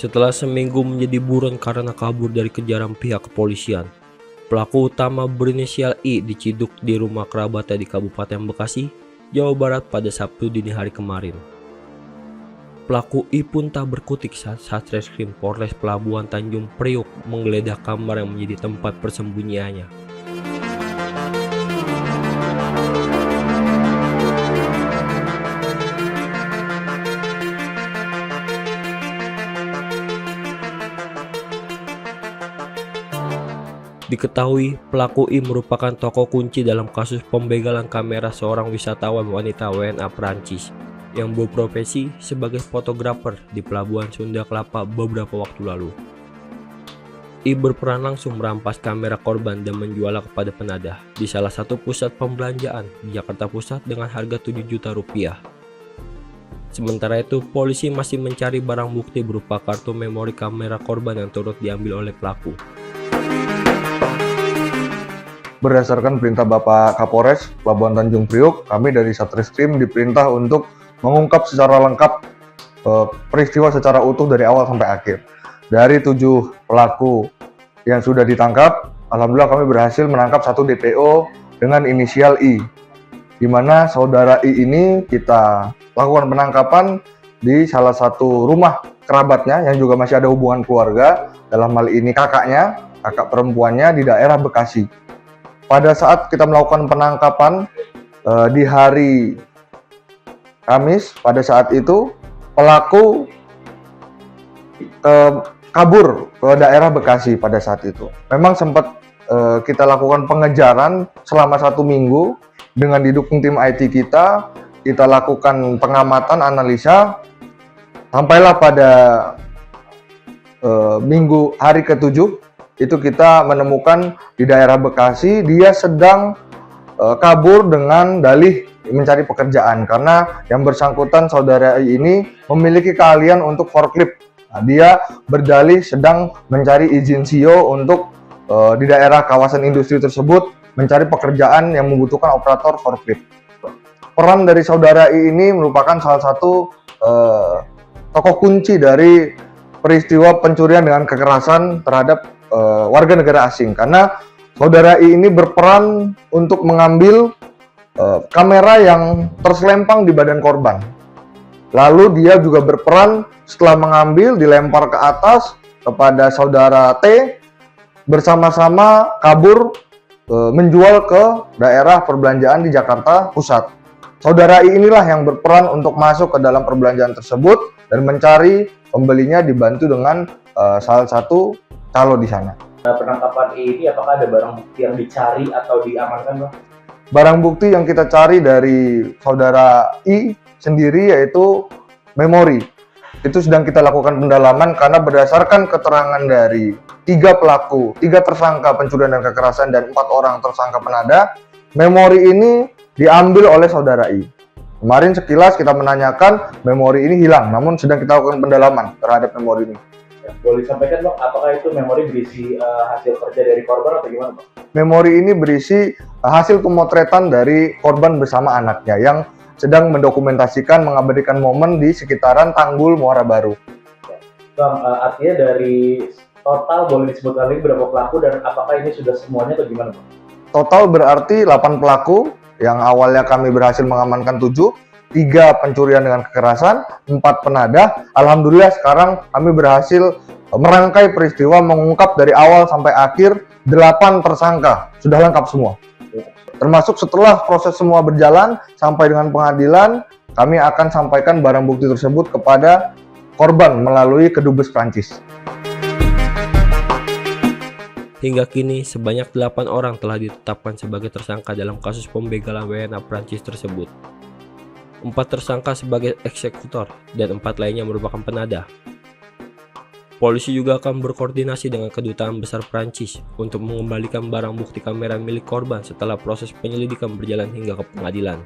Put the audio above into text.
Setelah seminggu menjadi buron karena kabur dari kejaran pihak kepolisian, pelaku utama berinisial I diciduk di rumah kerabatnya di Kabupaten Bekasi, Jawa Barat pada Sabtu dini hari kemarin. Pelaku I pun tak berkutik saat Satreskrim Polres Pelabuhan Tanjung Priok menggeledah kamar yang menjadi tempat persembunyiannya. Diketahui pelaku I merupakan tokoh kunci dalam kasus pembegalan kamera seorang wisatawan wanita WNA Prancis yang berprofesi sebagai fotografer di Pelabuhan Sunda Kelapa beberapa waktu lalu. I berperan langsung merampas kamera korban dan menjualnya kepada penadah di salah satu pusat pembelanjaan di Jakarta Pusat dengan harga 7 juta rupiah. Sementara itu, polisi masih mencari barang bukti berupa kartu memori kamera korban yang turut diambil oleh pelaku. Berdasarkan perintah Bapak Kapolres Pelabuhan Tanjung Priok, kami dari Satreskrim diperintah untuk mengungkap secara lengkap peristiwa secara utuh dari awal sampai akhir. Dari 7 pelaku yang sudah ditangkap, alhamdulillah kami berhasil menangkap 1 DPO dengan inisial I, di mana saudara I ini kita lakukan penangkapan di salah satu rumah kerabatnya yang juga masih ada hubungan keluarga, dalam hal ini kakak perempuannya di daerah Bekasi. Pada saat kita melakukan penangkapan di hari Kamis, pada saat itu pelaku kabur ke daerah Bekasi pada saat itu. Memang sempat kita lakukan pengejaran selama 1 minggu dengan didukung tim IT kita lakukan pengamatan analisa, sampailah pada minggu hari ke-7 itu kita menemukan di daerah Bekasi dia sedang kabur dengan dalih mencari pekerjaan, karena yang bersangkutan saudara I ini memiliki keahlian untuk forklift. Nah, dia berdalih sedang mencari izin SIO untuk di daerah kawasan industri tersebut mencari pekerjaan yang membutuhkan operator forklift. Peran dari saudara I ini merupakan salah satu tokoh kunci dari peristiwa pencurian dengan kekerasan terhadap warga negara asing, karena saudara I ini berperan untuk mengambil kamera yang terselempang di badan korban. Lalu dia juga berperan setelah mengambil dilempar ke atas kepada saudara T, bersama-sama kabur menjual ke daerah perbelanjaan di Jakarta Pusat. Saudara I inilah yang berperan untuk masuk ke dalam perbelanjaan tersebut dan mencari pembelinya, dibantu dengan salah satu calo di sana. Penangkapan ini apakah ada barang bukti yang dicari atau diamankan, Bang? Barang bukti yang kita cari dari saudara I sendiri yaitu memori. Itu sedang kita lakukan pendalaman karena berdasarkan keterangan dari 3 tersangka pencurian dan kekerasan dan 4 orang tersangka penada, memori ini diambil oleh saudara I. Kemarin sekilas kita menanyakan memori ini hilang, namun sedang kita lakukan pendalaman terhadap memori ini. Ya, boleh disampaikan, Bang, apakah itu memori berisi hasil kerja dari korban atau gimana, Bang? Memori ini berisi hasil pemotretan dari korban bersama anaknya yang sedang mendokumentasikan, mengabadikan momen di sekitaran Tanggul Muara Baru. Ya. Bang, artinya dari total boleh disebutkan lagi berapa pelaku dan apakah ini sudah semuanya atau gimana, Bang? Total berarti 8 pelaku yang awalnya kami berhasil mengamankan 7, 3 pencurian dengan kekerasan, 4 penadah. Alhamdulillah sekarang kami berhasil merangkai peristiwa, mengungkap dari awal sampai akhir 8 tersangka. Sudah lengkap semua. Termasuk setelah proses semua berjalan sampai dengan pengadilan, kami akan sampaikan barang bukti tersebut kepada korban melalui Kedubes Prancis. Hingga kini sebanyak 8 orang telah ditetapkan sebagai tersangka dalam kasus pembegalan WNA Prancis tersebut. 4 tersangka sebagai eksekutor dan 4 lainnya merupakan penadah. Polisi juga akan berkoordinasi dengan Kedutaan Besar Prancis untuk mengembalikan barang bukti kamera milik korban setelah proses penyelidikan berjalan hingga ke pengadilan.